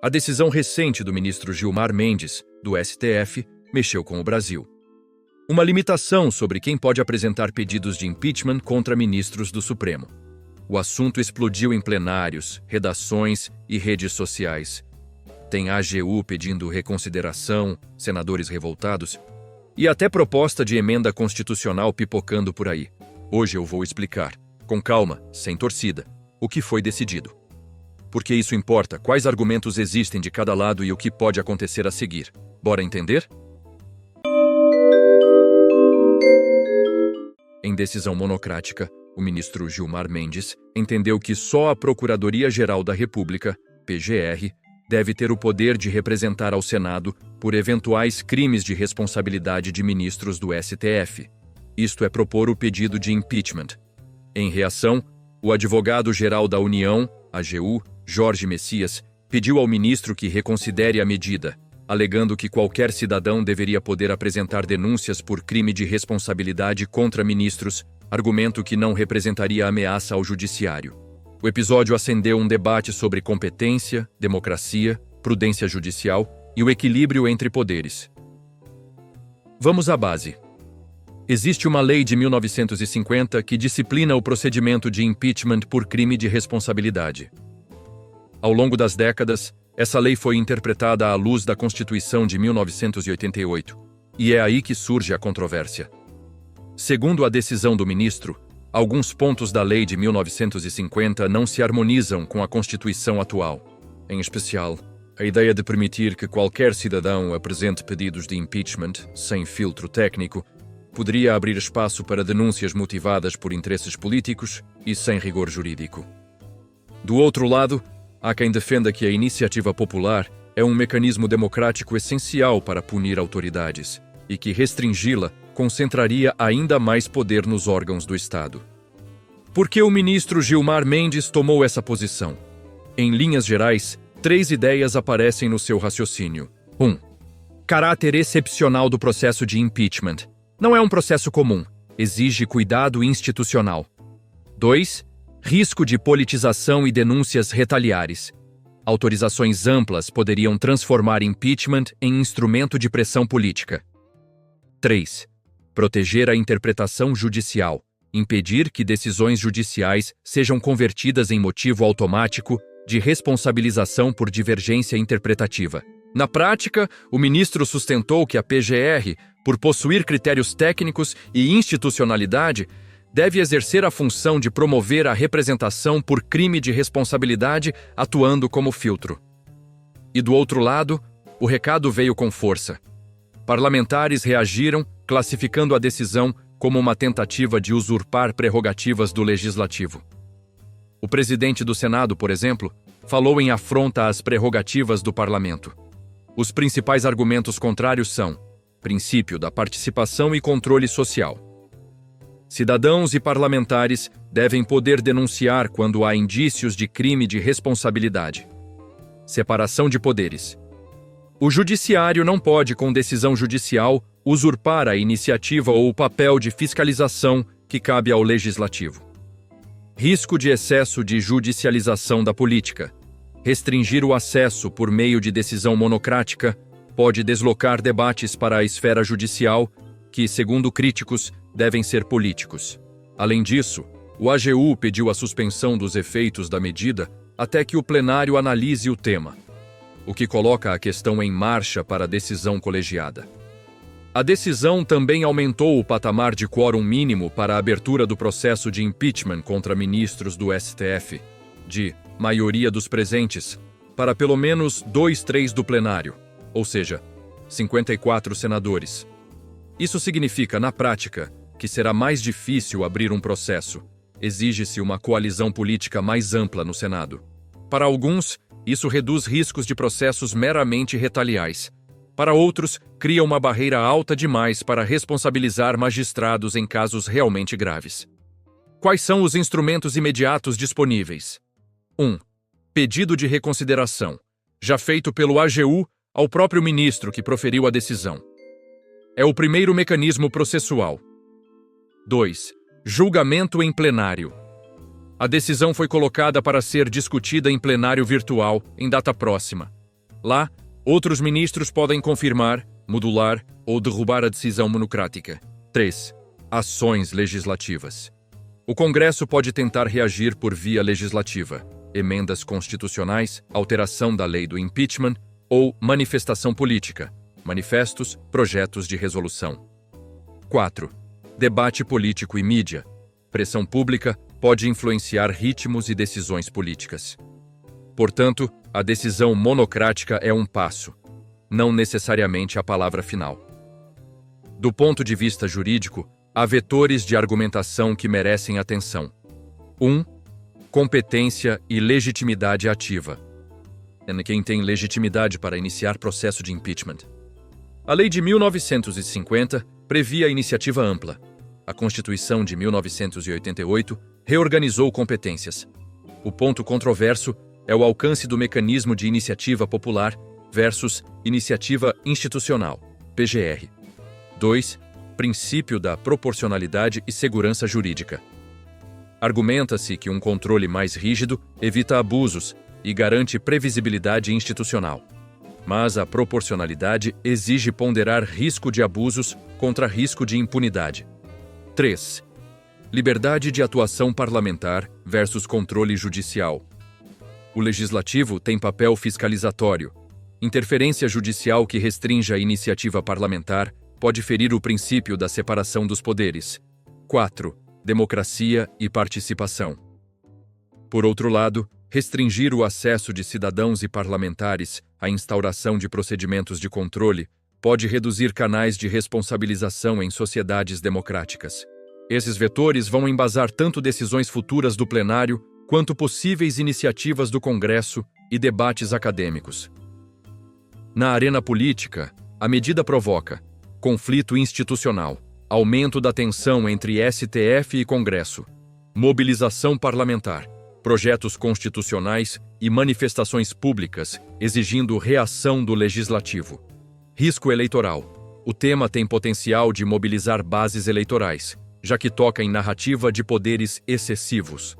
A decisão recente do ministro Gilmar Mendes, do STF, mexeu com o Brasil. Uma limitação sobre quem pode apresentar pedidos de impeachment contra ministros do Supremo. O assunto explodiu em plenários, redações e redes sociais. Tem a AGU pedindo reconsideração, senadores revoltados e até proposta de emenda constitucional pipocando por aí. Hoje eu vou explicar, com calma, sem torcida, o que foi decidido. Porque isso importa, quais argumentos existem de cada lado e o que pode acontecer a seguir. Bora entender? Em decisão monocrática, o ministro Gilmar Mendes entendeu que só a Procuradoria-Geral da República, PGR, deve ter o poder de representar ao Senado por eventuais crimes de responsabilidade de ministros do STF. Isto é propor o pedido de impeachment. Em reação, o advogado-geral da União, AGU, Jorge Messias, pediu ao ministro que reconsidere a medida, alegando que qualquer cidadão deveria poder apresentar denúncias por crime de responsabilidade contra ministros, argumento que não representaria ameaça ao judiciário. O episódio acendeu um debate sobre competência, democracia, prudência judicial e o equilíbrio entre poderes. Vamos à base. Existe uma lei de 1950 que disciplina o procedimento de impeachment por crime de responsabilidade. Ao longo das décadas, essa lei foi interpretada à luz da Constituição de 1988, e é aí que surge a controvérsia. Segundo a decisão do ministro, alguns pontos da lei de 1950 não se harmonizam com a Constituição atual. Em especial, a ideia de permitir que qualquer cidadão apresente pedidos de impeachment, sem filtro técnico, poderia abrir espaço para denúncias motivadas por interesses políticos e sem rigor jurídico. Do outro lado, há quem defenda que a iniciativa popular é um mecanismo democrático essencial para punir autoridades e que restringi-la concentraria ainda mais poder nos órgãos do Estado. Por que o ministro Gilmar Mendes tomou essa posição? Em linhas gerais, 3 ideias aparecem no seu raciocínio. 1. Caráter excepcional do processo de impeachment. Não é um processo comum, exige cuidado institucional. 2. Risco de politização e denúncias retaliares. Autorizações amplas poderiam transformar impeachment em instrumento de pressão política. 3. Proteger a interpretação judicial, impedir que decisões judiciais sejam convertidas em motivo automático de responsabilização por divergência interpretativa. Na prática, o ministro sustentou que a PGR, por possuir critérios técnicos e institucionalidade, deve exercer a função de promover a representação por crime de responsabilidade, atuando como filtro. E do outro lado, o recado veio com força. Parlamentares reagiram, classificando a decisão como uma tentativa de usurpar prerrogativas do Legislativo. O presidente do Senado, por exemplo, falou em afronta às prerrogativas do Parlamento. Os principais argumentos contrários são: princípio da participação e controle social. Cidadãos e parlamentares devem poder denunciar quando há indícios de crime de responsabilidade. Separação de poderes. O judiciário não pode, com decisão judicial, usurpar a iniciativa ou o papel de fiscalização que cabe ao legislativo. Risco de excesso de judicialização da política. Restringir o acesso por meio de decisão monocrática pode deslocar debates para a esfera judicial, que, segundo críticos, devem ser políticos. Além disso, o AGU pediu a suspensão dos efeitos da medida até que o plenário analise o tema, o que coloca a questão em marcha para a decisão colegiada. A decisão também aumentou o patamar de quórum mínimo para a abertura do processo de impeachment contra ministros do STF, de maioria dos presentes, para pelo menos 2/3 do plenário, ou seja, 54 senadores. Isso significa, na prática, que será mais difícil abrir um processo. Exige-se uma coalizão política mais ampla no Senado. Para alguns, isso reduz riscos de processos meramente retaliais. Para outros, cria uma barreira alta demais para responsabilizar magistrados em casos realmente graves. Quais são os instrumentos imediatos disponíveis? 1. Pedido de reconsideração, já feito pelo AGU ao próprio ministro que proferiu a decisão. É o primeiro mecanismo processual. 2. Julgamento em plenário. A decisão foi colocada para ser discutida em plenário virtual, em data próxima. Lá, outros ministros podem confirmar, modular ou derrubar a decisão monocrática. 3. Ações legislativas. O Congresso pode tentar reagir por via legislativa, emendas constitucionais, alteração da lei do impeachment ou manifestação política, manifestos, projetos de resolução. 4. Debate político e mídia. Pressão pública pode influenciar ritmos e decisões políticas. Portanto, a decisão monocrática é um passo, não necessariamente a palavra final. Do ponto de vista jurídico, há vetores de argumentação que merecem atenção. 1. Competência e legitimidade ativa. Quem tem legitimidade para iniciar processo de impeachment. A Lei de 1950 previa a iniciativa ampla. A Constituição de 1988 reorganizou competências. O ponto controverso é o alcance do mecanismo de iniciativa popular versus iniciativa institucional, PGR. 2. Princípio da proporcionalidade e segurança jurídica. Argumenta-se que um controle mais rígido evita abusos e garante previsibilidade institucional. Mas a proporcionalidade exige ponderar risco de abusos contra risco de impunidade. 3. Liberdade de atuação parlamentar versus controle judicial. O legislativo tem papel fiscalizatório. Interferência judicial que restringe a iniciativa parlamentar pode ferir o princípio da separação dos poderes. 4. Democracia e participação. Por outro lado, restringir o acesso de cidadãos e parlamentares à instauração de procedimentos de controle pode reduzir canais de responsabilização em sociedades democráticas. Esses vetores vão embasar tanto decisões futuras do plenário quanto possíveis iniciativas do Congresso e debates acadêmicos. Na arena política, a medida provoca conflito institucional, aumento da tensão entre STF e Congresso, mobilização parlamentar, projetos constitucionais e manifestações públicas exigindo reação do legislativo. Risco eleitoral. O tema tem potencial de mobilizar bases eleitorais, já que toca em narrativa de poderes excessivos.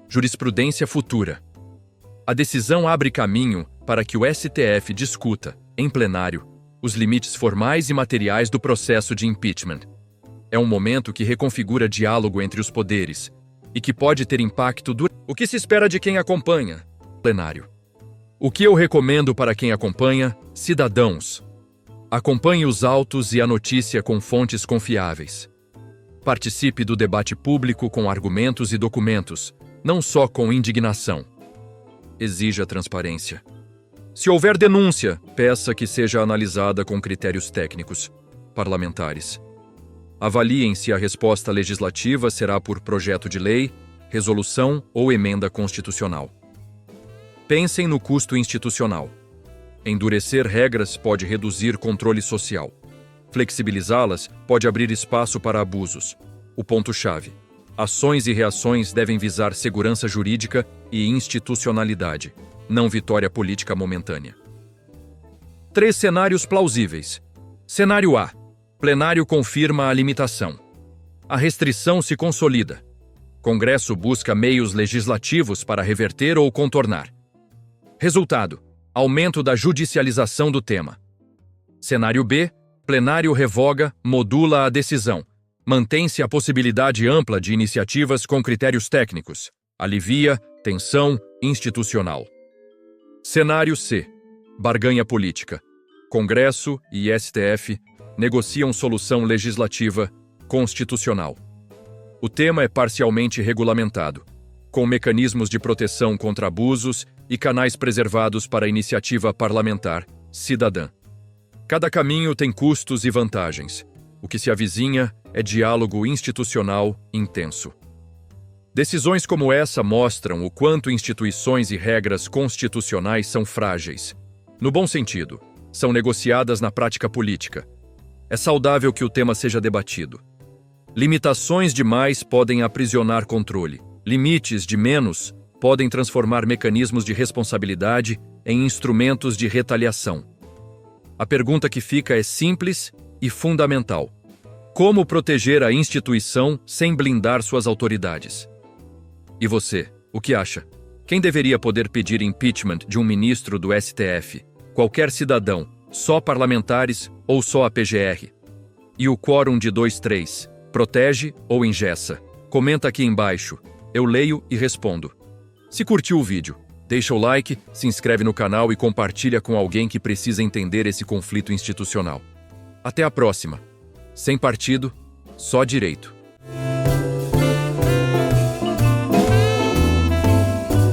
Jurisprudência futura. A decisão abre caminho para que o STF discuta, em plenário, os limites formais e materiais do processo de impeachment. É um momento que reconfigura diálogo entre os poderes e que pode ter impacto O que se espera de quem acompanha? Plenário. O que eu recomendo para quem acompanha? Cidadãos. Acompanhe os autos e a notícia com fontes confiáveis. Participe do debate público com argumentos e documentos, não só com indignação. Exija transparência. Se houver denúncia, peça que seja analisada com critérios técnicos, parlamentares. Avaliem se a resposta legislativa será por projeto de lei, resolução ou emenda constitucional. Pensem no custo institucional. Endurecer regras pode reduzir controle social. Flexibilizá-las pode abrir espaço para abusos. O ponto-chave: ações e reações devem visar segurança jurídica e institucionalidade, não vitória política momentânea. 3 cenários plausíveis. Cenário A. Plenário confirma a limitação. A restrição se consolida. Congresso busca meios legislativos para reverter ou contornar. Resultado: aumento da judicialização do tema. Cenário B. Plenário revoga, modula a decisão. Mantém-se a possibilidade ampla de iniciativas com critérios técnicos. Alivia tensão institucional. Cenário C. Barganha política. Congresso e STF negociam solução legislativa constitucional. O tema é parcialmente regulamentado, com mecanismos de proteção contra abusos e canais preservados para a iniciativa parlamentar cidadã. Cada caminho tem custos e vantagens. O que se avizinha é diálogo institucional intenso. Decisões como essa mostram o quanto instituições e regras constitucionais são frágeis. No bom sentido, são negociadas na prática política. É saudável que o tema seja debatido. Limitações demais podem aprisionar controle. Limites de menos podem transformar mecanismos de responsabilidade em instrumentos de retaliação. A pergunta que fica é simples e fundamental: como proteger a instituição sem blindar suas autoridades? E você, o que acha? Quem deveria poder pedir impeachment de um ministro do STF? Qualquer cidadão, só parlamentares ou só a PGR? E o quórum de 2/3, protege ou engessa? Comenta aqui embaixo, eu leio e respondo. Se curtiu o vídeo, deixa o like, se inscreve no canal e compartilha com alguém que precisa entender esse conflito institucional. Até a próxima. Sem partido, só direito.